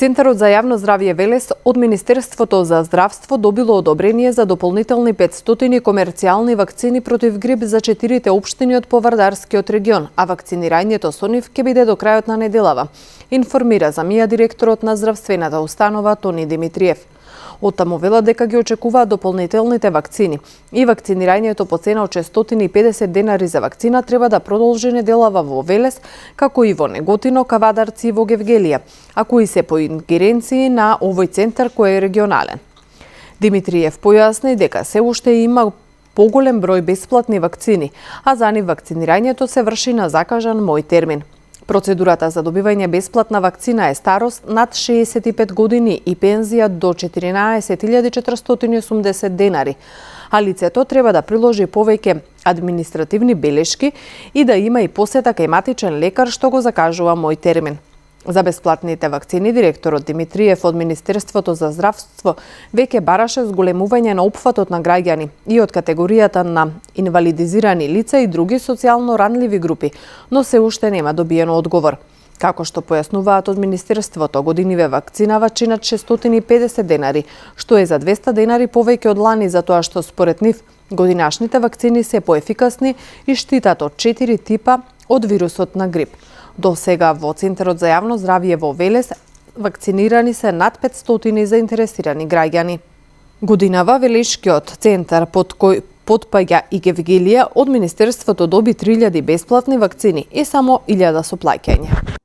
Центарот за јавно здравје Велес од Министерството за здравство добило одобрение за дополнителни 500 комерцијални вакцини против грип за 4 општини од Повардарскиот регион, а вакцинирањето со нив ќе биде до крајот на неделава, информира за МИА директорот на здравствената установа Тони Димитриев. Оттаму велат дека ги очекуваат дополнителните вакцини и вакцинирањето по цена од 650 денари за вакцина треба да продолжи неделава во Велес, како и во Неготино, Кавадарци и во Гевгелија, а кои се по ингеренции на овој центар кој е регионален. Димитриев појасни дека се уште има поголем број бесплатни вакцини, а за нив вакцинирањето се врши на закажан мој термин. Процедурата за добивање бесплатна вакцина е старост над 65 години и пензија до 14.480 денари, а лицето треба да приложи повеќе административни белешки и да има и посета кај матичен лекар што го закажува мој термин. За бесплатните вакцини директорот Димитриев од Министерството за здравство веќе бараше зголемување на опфатот на граѓани и од категоријата на инвалидизирани лица и други социјално ранливи групи, но се уште нема добиено одговор. Како што појаснуваат од Министерството, годиниве вакцинава чинат 650 денари, што е за 200 денари повеќе од лани, затоа што според нив годинашните вакцини се поефикасни и штитат од 4 типа од вирусот на грип. До сега во Центарот за јавно здравје во Велес вакцинирани се над 500 заинтересирани граѓани. Годинава Велешкиот центар под кој потпаѓа и Гевгелија од Министерството доби 3000 бесплатни вакцини и само 1000 со плаќање.